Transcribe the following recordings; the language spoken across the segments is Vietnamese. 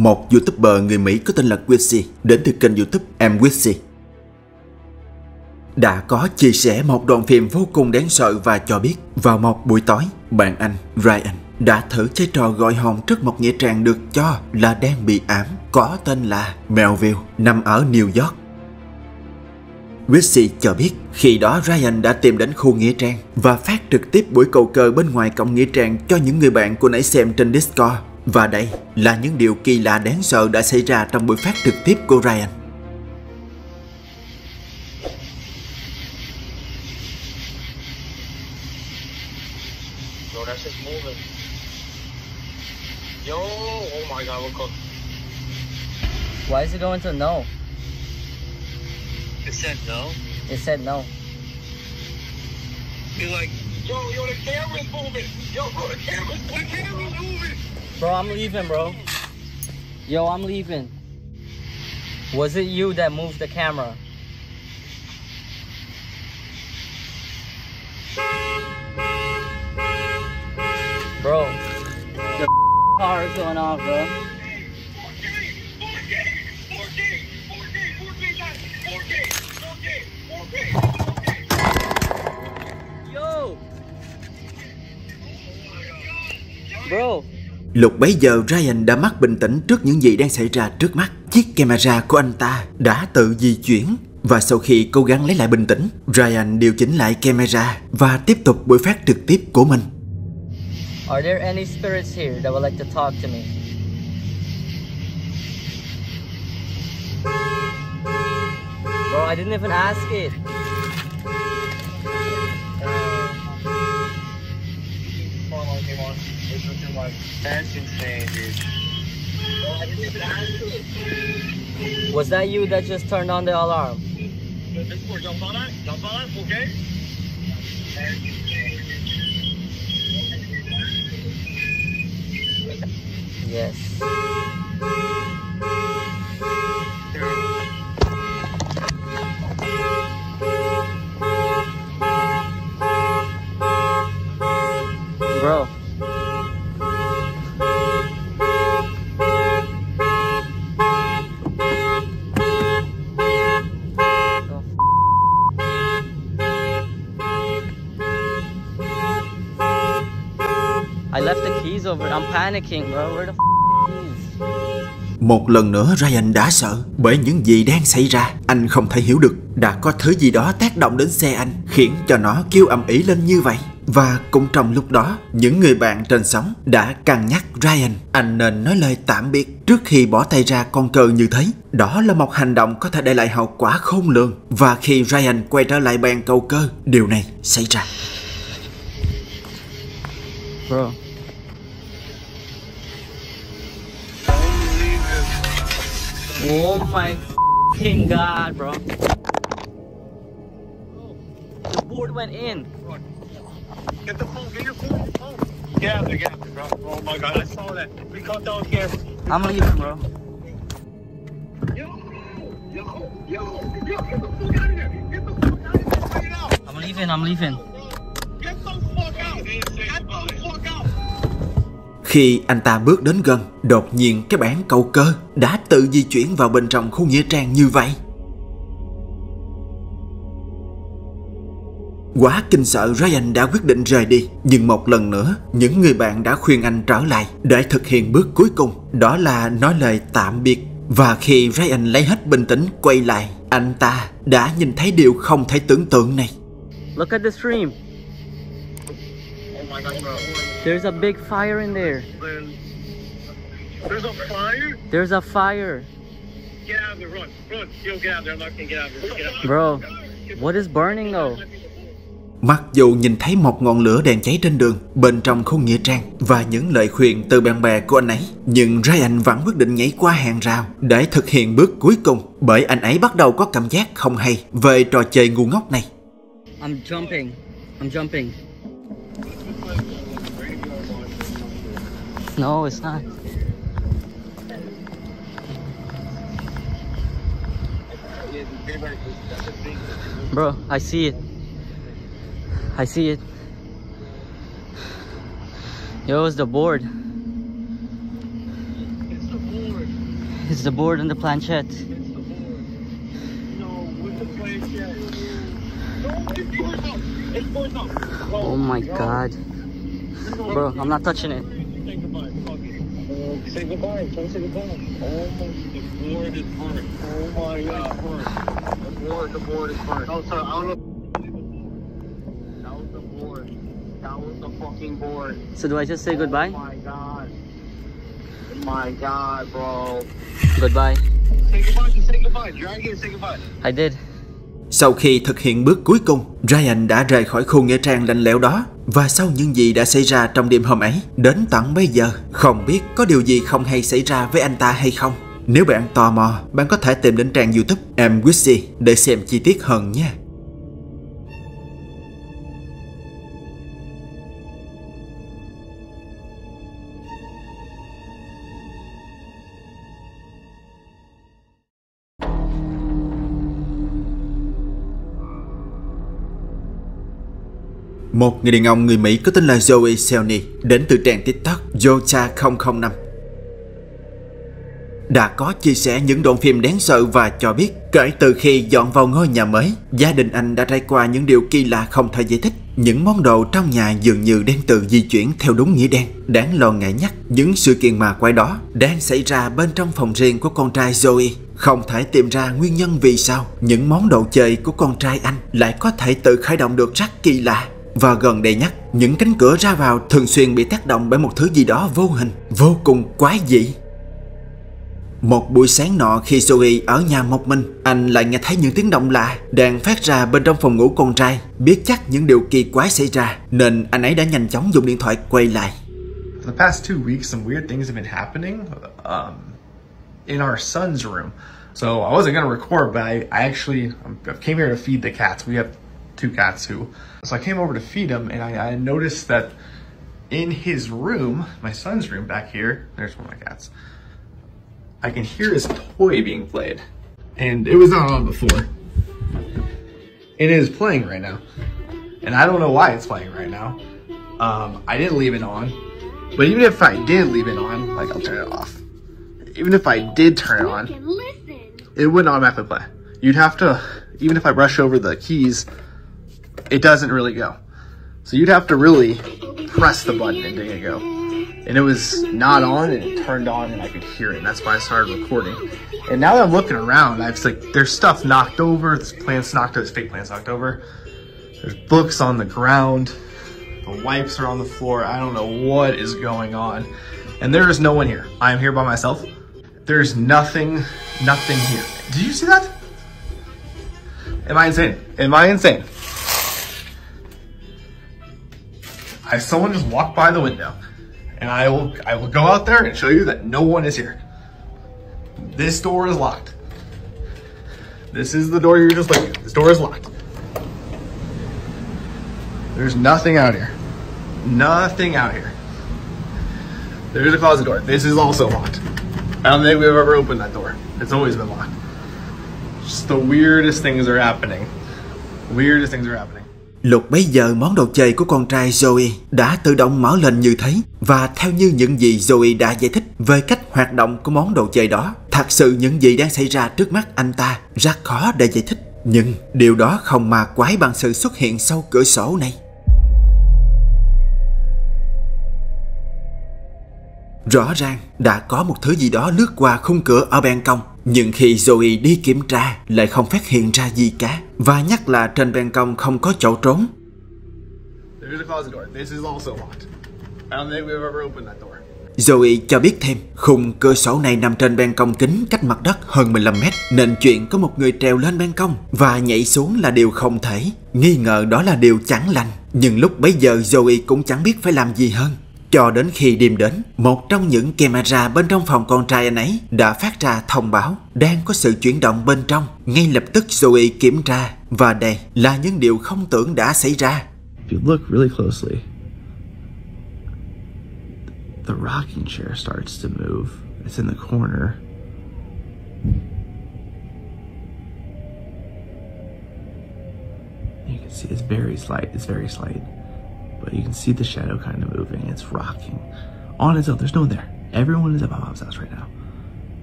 một YouTuber người Mỹ có tên là Wixie đến từ kênh YouTube Em Wixie đã có chia sẻ một đoạn phim vô cùng đáng sợ và cho biết vào một buổi tối, bạn anh Ryan đã thử chơi trò gọi hồn trước một nghĩa trang được cho là đang bị ám có tên là Melville nằm ở New York. Wixie cho biết khi đó Ryan đã tìm đến khu nghĩa trang và phát trực tiếp buổi cầu cờ bên ngoài cổng nghĩa trang cho những người bạn của nãy xem trên Discord. Và đây là những điều kỳ lạ đáng sợ đã xảy ra trong buổi phát trực tiếp của Ryan. Bro, that shit's moving. Yo, oh my god, we're cooked. Why is it going to no? It said no. It said no. You're like, yo, the camera's moving. Yo, bro, the camera's moving. Bro, I'm leaving, bro. Yo, I'm leaving. Was it you that moved the camera? Bro, the car is going off, bro. 4K. Yo! Bro. Lúc bấy giờ Ryan đã mất bình tĩnh trước những gì đang xảy ra trước mắt. Chiếc camera của anh ta đã tự di chuyển. Và sau khi cố gắng lấy lại bình tĩnh, Ryan điều chỉnh lại camera và tiếp tục buổi phát trực tiếp của mình. Are there any spirits here that would like to talk to me? Bro, I didn't even ask it. That's insane, dude. I didn't even ask you. Was that you that just turned on the alarm? Jump on that, okay? Yes. Bro. I left the keys over. I'm panicking, bro. Where the keys? Một lần nữa Ryan đã sợ bởi những gì đang xảy ra. Anh không thể hiểu được đã có thứ gì đó tác động đến xe anh khiến cho nó kêu ầm ĩ lên như vậy. Và cũng trong lúc đó, những người bạn trên sóng đã cằn nhắc Ryan anh nên nói lời tạm biệt trước khi bỏ tay ra con cờ như thế. Đó là một hành động có thể để lại hậu quả khôn lường. Và khi Ryan quay trở lại bàn cầu cơ, điều này xảy ra. Bro. Oh my fucking god, bro. The board went in. Get the phone, get your phone. Get out there, bro. Oh my god, I saw that. We got down here. I'm leaving, bro. Yo, get the fuck out of here. Get the fuck out of here right now. I'm leaving. Get the fuck out. Get the fuck out. Khi anh ta bước đến gần, đột nhiên cái bán cầu cơ đã tự di chuyển vào bên trong khu nghĩa trang như vậy. Quá kinh sợ, Ryan đã quyết định rời đi. Nhưng một lần nữa, những người bạn đã khuyên anh trở lại để thực hiện bước cuối cùng. Đó là nói lời tạm biệt. Và khi Ryan lấy hết bình tĩnh quay lại, anh ta đã nhìn thấy điều không thể tưởng tượng này. Look at the stream. Oh my god, bro. There's a big fire in there. There's a fire? There's a fire. Get out of there, run. Yo, get out there. I'm not gonna get out of there. Get out. Bro, what is burning though? Mặc dù nhìn thấy một ngọn lửa đèn cháy trên đường bên trong khu nghĩa trang và những lời khuyên từ bạn bè của anh ấy, nhưng Ryan vẫn quyết định nhảy qua hàng rào để thực hiện bước cuối cùng, bởi anh ấy bắt đầu có cảm giác không hay về trò chơi ngu ngốc này. I'm jumping. No, it's not. Bro, I see it. Yo, it's the board. It's the board. It's the board and the planchette. No, with the planchette. No, it's yours up. It's yours up. Oh my god. Bro, I'm not touching it. Say goodbye. Fuck it. Say goodbye. Try to say goodbye. Oh my, the board is burnt. Oh my god. The board is burnt. Oh, sorry. I don't know. That was the board. That was the fucking board. So do I just say goodbye? Oh my god. My god, bro. Goodbye. Say goodbye. Just say goodbye. Drag it. Say goodbye. I did. Sau khi thực hiện bước cuối cùng, Ryan đã rời khỏi khu nghĩa trang lạnh lẽo đó. Và sau những gì đã xảy ra trong đêm hôm ấy, đến tận bây giờ, không biết có điều gì không hay xảy ra với anh ta hay không. Nếu bạn tò mò, bạn có thể tìm đến trang YouTube Em Witzy để xem chi tiết hơn nha. Một người đàn ông người Mỹ có tên là Joey Selny đến từ trang TikTok Jocha005 đã có chia sẻ những đoạn phim đáng sợ và cho biết kể từ khi dọn vào ngôi nhà mới, gia đình anh đã trải qua những điều kỳ lạ không thể giải thích. Những món đồ trong nhà dường như đang tự di chuyển theo đúng nghĩa đen. Đáng lo ngại nhất, những sự kiện ma quái đó đang xảy ra bên trong phòng riêng của con trai Joey. Không thể tìm ra nguyên nhân vì sao những món đồ chơi của con trai anh lại có thể tự khởi động được rất kỳ lạ. Và gần đây nhất, những cánh cửa ra vào thường xuyên bị tác động bởi một thứ gì đó vô hình, vô cùng quái dị. Một buổi sáng nọ khi Joey ở nhà một mình, anh lại nghe thấy những tiếng động lạ đang phát ra bên trong phòng ngủ con trai. Biết chắc những điều kỳ quái xảy ra nên anh ấy đã nhanh chóng dùng điện thoại quay lại. For the past 2 weeks, some weird things have been happening in our son's room. So I wasn't going to record, but I actually came here to feed the cats. We have 2 cats who... So I came over to feed them, and I noticed that in his room, my son's room back here, there's one of my cats, I can hear his toy being played. And it was not on before. It is playing right now. And I don't know why it's playing right now. I didn't leave it on. But even if I did leave it on, like I'll turn it off. Even if I did turn it on, it wouldn't automatically play. You'd have to, even if I brush over the keys, it doesn't really go. So you'd have to really press the button and make it go. And it was not on, and it turned on, and I could hear it. And that's why I started recording. And now that I'm looking around, I've like there's stuff knocked over. There's plants knocked over. There's fake plants knocked over. There's books on the ground. The wipes are on the floor. I don't know what is going on. And there is no one here. I am here by myself. There's nothing here. Did you see that? Am I insane? Am I insane? Someone just walked by the window, and I will go out there and show you that no one is here. This door is locked. This is the door you're just looking at. This door is locked. There's nothing out here. Nothing out here. There's a closet door. This is also locked. I don't think we've ever opened that door. It's always been locked. Just the weirdest things are happening. Weirdest things are happening. Lúc bấy giờ món đồ chơi của con trai Joey đã tự động mở lên như thế. Và theo như những gì Joey đã giải thích về cách hoạt động của món đồ chơi đó, thật sự những gì đang xảy ra trước mắt anh ta rất khó để giải thích. Nhưng điều đó không ma quái bằng sự xuất hiện sau cửa sổ này. Rõ ràng đã có một thứ gì đó lướt qua khung cửa ở ban công. Nhưng khi Joey đi kiểm tra lại không phát hiện ra gì cả. Và nhắc là trên ban công không có chỗ trốn. Joey cho biết thêm, khung cửa sổ này nằm trên ban công kính cách mặt đất hơn 15 mét. Nên chuyện có một người trèo lên ban công và nhảy xuống là điều không thể. Nghi ngờ đó là điều chẳng lành. Nhưng lúc bấy giờ Joey cũng chẳng biết phải làm gì hơn. Cho đến khi đêm đến, một trong những camera bên trong phòng con trai anh ấy đã phát ra thông báo đang có sự chuyển động bên trong. Ngay lập tức Joey kiểm tra, và đây là những điều không tưởng đã xảy ra. If you look really closely, the rocking chair starts to move. It's in the corner. You can see it's very slight. It's very slight. But you can see the shadow kind of moving. It's rocking on its own. There's no one there. Everyone is at my mom's house right now.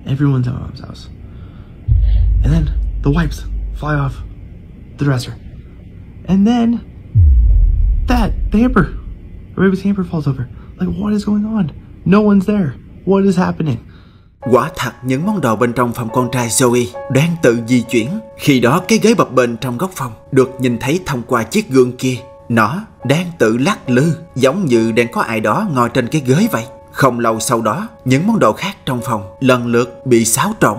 Everyone's at my mom's house. And then the wipes fly off the dresser. And then the hamper. Our baby's hamper falls over. Like, what is going on? No one's there. What is happening? Quả thật những món đồ bên trong phòng con trai Zoe đang tự di chuyển. Khi đó cái ghế bập bênh trong góc phòng được nhìn thấy thông qua chiếc gương kia. Nó đang tự lắc lư, giống như đang có ai đó ngồi trên cái ghế vậy. Không lâu sau đó, những món đồ khác trong phòng lần lượt bị xáo trộn.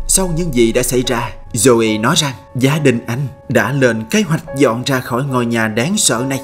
Sau những gì đã xảy ra, Zoe nói rằng gia đình anh đã lên kế hoạch dọn ra khỏi ngôi nhà đáng sợ này.